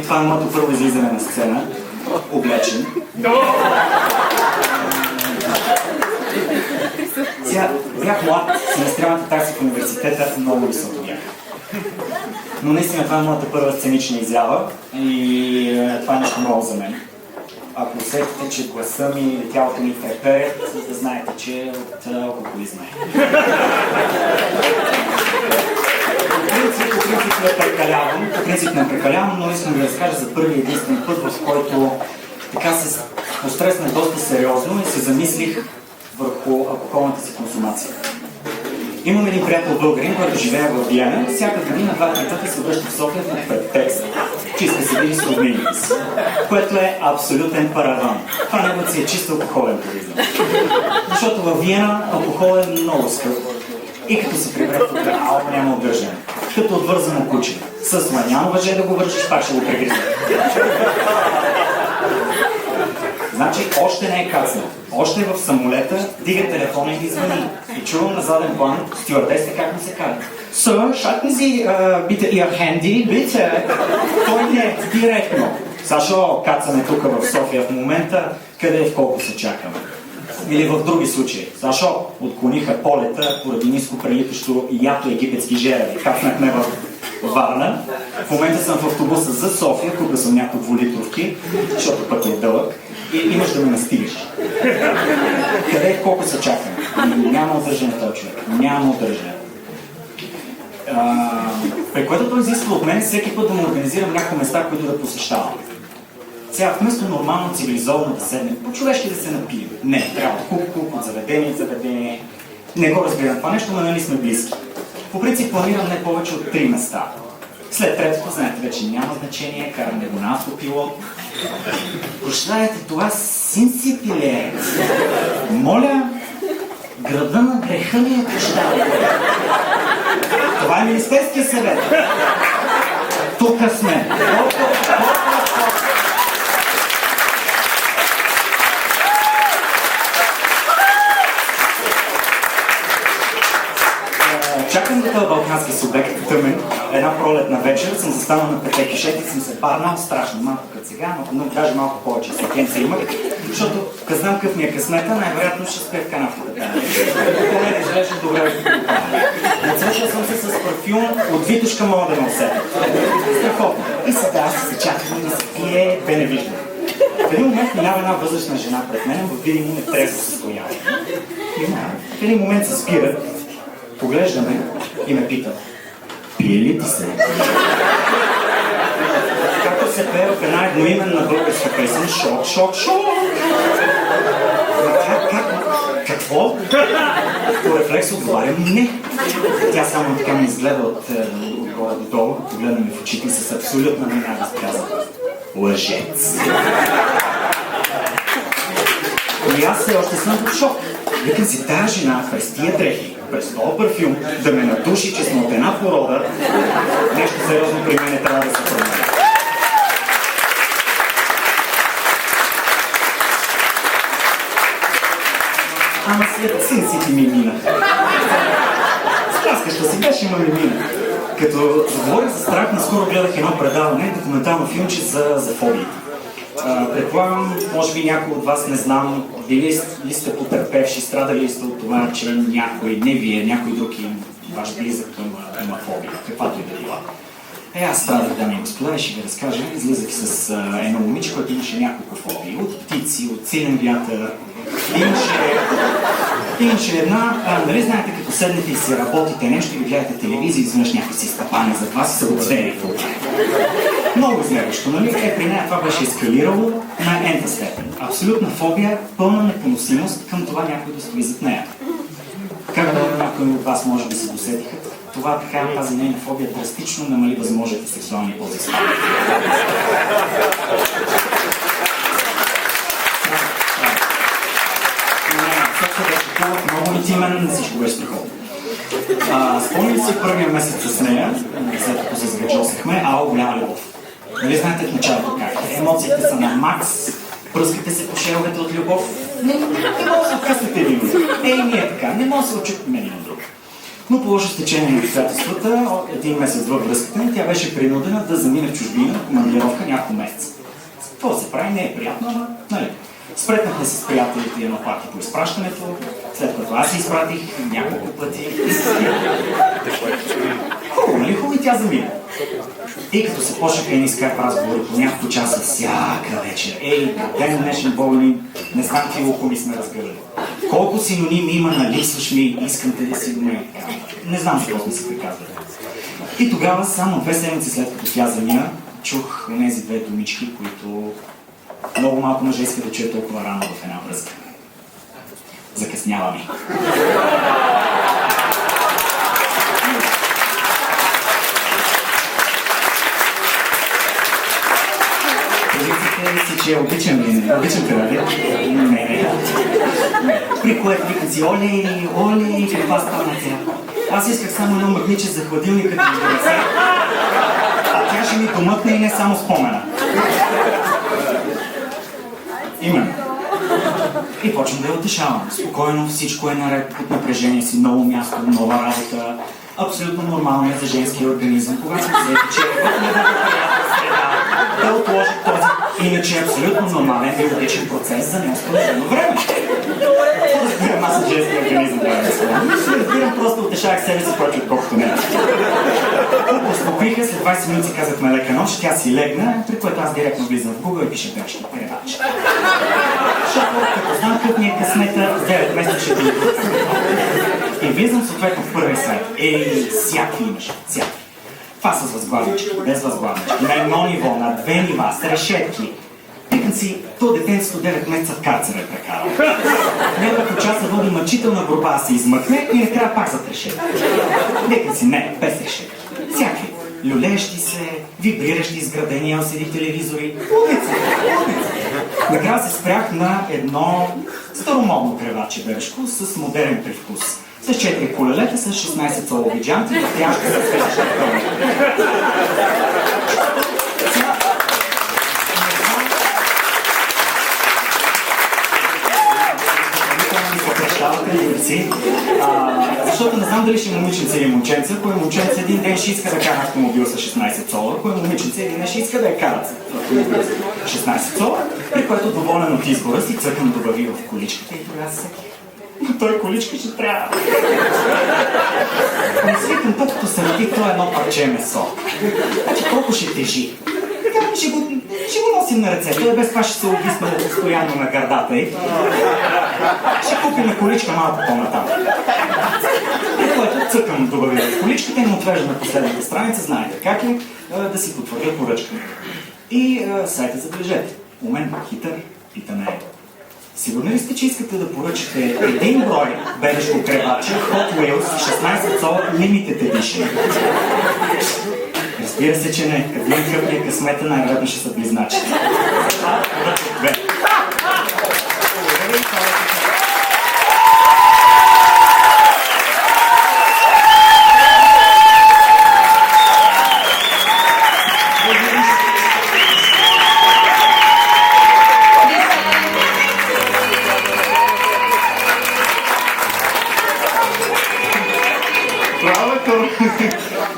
това е моето първо излизане на сцена, облечен. Сега бях млад, семестриалната такса в университета много високо бях. Но наистина това е моята първа сценична изява и това е нещо ново за мен. Ако усетите, че гласа ми или тялото ми треперят, да знаете, че от алкохолизма е. По принцип не прекалявам, но искам да ви разкажа за първи единствен път, в който така се постреснах доста сериозно и се замислих върху алкохолната си консумация. Имам един приятел българин, който живее в Виена. Всяка година 2-3 пъти се връща в София в претекст, че иска се види с роднините си, което е абсолютен параван. Това неговът си е чист алкохолен туризъм. Защото във Виена алкохол е много скъп. И като се прибре в алко няма удържане. Като отвързано куче. С няма въже да го вършиш, пак ще го прегризне. Значи още не е кацнал. Още е в самолета, дига телефона и ги звъни. И чувам на заден план стюардеста как му се казва. Sir, schalten Sie bitte Ihr Handy, bitte. Той не, директно. Сашо, кацаме тук в София в момента, къде и в колко се чакаме. Или в други случаи. Защо отклониха полета поради ниско прелитащо ято египетски жерави. Капнахме в Варна. В момента съм в автобуса за София, купил съм някои двулитровки, защото път е дълъг. И имаш да ме настигаш. Къде и колко се чакаме? Няма удържане този човек. Няма удържане. При което той изисква от мен всеки път да му организирам някои места, които да посещавам. Сега, вместо нормално цивилизовано да седне, по-човешки да се напием. Не, трябва куп, от заведение. Не го разбирам това нещо, но нали сме близки. По принцип планирам не повече от 3 места. След третото, знаете, вече няма значение, караме го на автопилот. Прощавайте, това Синсипи ли е? Моля, града на греха ли е, прощавайте? Това е Министерския съвет. Тук сме. Чакам да този балкански субект тъмен, една пролетна вечер, съм застанал на пете кишет и съм се парнал страшно, малко като сега, но даже малко повече секенца имах, защото знам какъв ми е късмета, най-вероятно ще спя в канавката. Това не изглежда добре. Нацвършил съм се с парфюм, от Витушка мога да ме усетя. Страхотно. И сега аз се чакам да се пие, бе не виждам. В един момент минава една възрастна жена пред мен, в видимо нетрезво състояние. В един момент се спира, поглеждаме и ме пита: пие ли ти се? Както се пее в една едноименна българска песен, шок. Какво? По рефлекс отговарям не. Тя само така ме изгледа от горе до долу, погледна ми в очите и с абсолютна ненавист каза: лъжец. И аз все още съм в шок. Викам си, тази жена през тия дрехи, през този парфюм, да ме надуши, че сме от една порода, нещо сериозно при мене трябва да се промени. Ама след Синсипи ми мина. Страскаща си беше, ма ми мина. Като говорих за страх, наскоро гледах едно предаване, документално филмче за фобиите. Предполагам, може би някой от вас, не знам, били ли сте потърпевши, страдали сте от това, че някой, не вие, някой друг ваш близък има фобия, каквато и да била. Аз страдах, дами и господа, и ще ви разкажа. Излизах с едно момиче, което имаше няколко фобии. От птици, от силен вятър. Имаше една, нали знаете, като седнете и си работите нещо и гледате телевизия и изведнъж някой си стъпане зад вас и се отзвери в очи. Много изнерващо, нали? При нея това беше ескалирало на ента степен. Абсолютна фобия, пълна непоносимост към това някой да стои зад нея. Как да някои от вас може да се досетиха, това така тази нейна фобия драстично намали възможните сексуални позиции. Много интимен, всичко беше страхотно. Спомням си първия месец с нея, след като се загачосахме, голяма любов. Нали знаете в началото как? Емоциите са на макс, пръскате се по шеловете от любов. Не може да откъсвате един от друг. Ние така, не може да се очупим един от друг. Но по лошо стечение на обстоятелствата, един месец във връзката ни, тя беше принудена да замине в чужбина, командировка няколко месеца. Това се прави, не е приятно, но нали. Спретнахме се с приятелите едно парти по изпращането, след като аз изпратих няколко пъти. Хубаво, нали? Хубаво и тя замина. И като се почнаха едни скайп разговори по няколко часа всяка вечер. Ден днешен Богдани, не знам какви лукоми сме разгърли. Колко синоними има на липсваш ми, искам те да си думе. Не знам защо сме се приказвали. И тогава, само 2 седмици след като тя замина, чух онези 2 думички, които много малко мъже иска да чуе толкова рано в една връзка. Закъсняваме. Предвидите си, че обичам те, нали? Не. При което викат си, оле, каква стана тя? Аз исках само едно магниче за хладилника да ми донесе, а тя ще ми домъкне и не само спомена. Именно. И почвам да я утешавам. Спокойно, всичко е наред, под напрежение си, ново място, нова работа. Абсолютно нормално е за женския организъм, когато се сети, че е в неговата приятна среда, да отложи този, иначе е абсолютно нормален биологичен процес за неустановено време. Какво разбирам аз от женския организъм, да разбирам, просто утешавах себе си повече отколкото не. Успокоиха, след 20 минути казахме лека нощ, тя си легна, при което аз директно влизам в Google и пиша грешки, передач. Защото като знам какъв ми е късмета, 9 месеца ще бъде. И влизам съответно в първия сайт. Всякакви имаш, всякакви. Това с възглавнички, без възглавнички, на едно ниво, на 2 нива, с решетки. Викам си, то детенцето 9 месеца в карцера е прекарал. Няколко часа води мъчителна борба да се измъкне и накрая пак зад решетки. Викам си, не, без решетки. Всякакви. Люлеещи се, вибриращи изградени LCD телевизори. Лудица. Накрая се спрях на едно старомодно креватче бебешко с модерен привкус. С 4 колелета, с 16 солови джанти, в пряжка за свежаща кръв. Защото не знам дали ще е момиченце или момченце. Ако е момченце, един ден ще иска да кара автомобил с 16 сола, ако е момиченце, един ден ще иска да я карат с 16 сола, при което доволен от избора си цъкам добави в количката и тогава се... Но той количка ще трябва. Не свикам път, като се родих, това едно парче месо. Значи колко ще тежи? Ще го носим на ръце. Той без това ще се обвисне постоянно на гърдата й. Ще купим на количка малко по-натам. И което цъкам добави в количката и му отвежда на последната страница. Знаете как е да си потвърдя поръчка. И сайта забележете. Момент хитър, питане е. Сигурно ли сте, че искате да поръчате един брой бебешко креваче Hot Wheels 16 сола Limited Edition? Разбира се, че не. Като им къпния късмета, най-вероятно ще са близначи.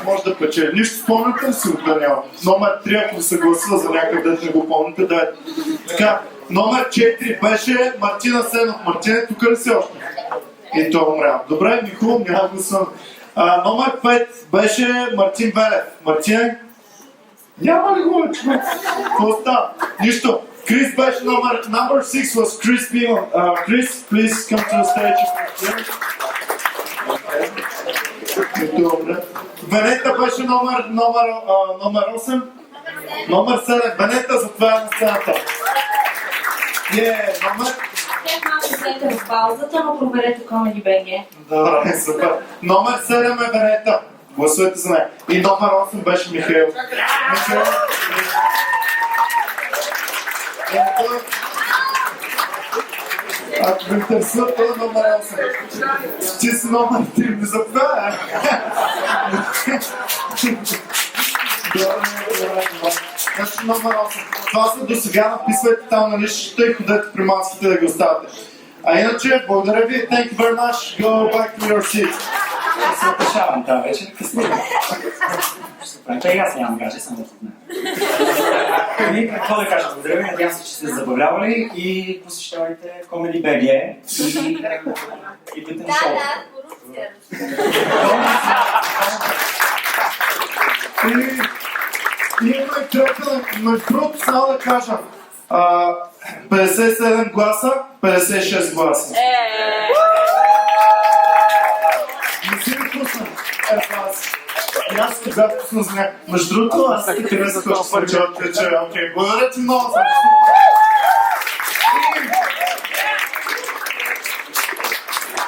Може да печели. Нищо спомняте ли си от Даниел? Номер 3, ако се гласа за някакъв ден, не го помните, да е. Така, номер 4 беше Мартина Сенов. Мартина, тук ли си още? И той умря. Добре, ми хубаво, няма гласувам. Номер 5 беше Мартин Белев. Мартин? Няма ли го, човек? Какво става? Нищо. Крис беше номер 6 was Chris Beeman. Chris, please come to the stage. Венета беше номер 8. Номер 7. Венета, затова е на сцената. Номер... Малко след в паузата, но проверете Comedy BG. Добре, супер. Номер 7 е Венета. Гласувайте за нея. И номер 8 беше Михаил. Михаил. Ако ви интересува, това е номер 8. Ти си номер 3, не заповядай. Значи номер 8. Това са до сега, написвайте там на лищата и ходете при маските да ги оставате. А иначе, благодаря ви. Thank you very much. Go back to your seat. се утешавам тази вечер. Супер, и аз нямам гадже, само от нея. И какво да кажа, благодаря ви, надявам се, че сте забавлявали и посещавайте Comedy BG и бъдете на шоуто. корупция. И имаме тръпка, между другото, само да кажа, 57 гласа, 56 гласа. Не си ли пусна? Аз. И аз когато пусна за някакъв. Между другото, аз се харесва, че се случва, че окей, благодаря ти много,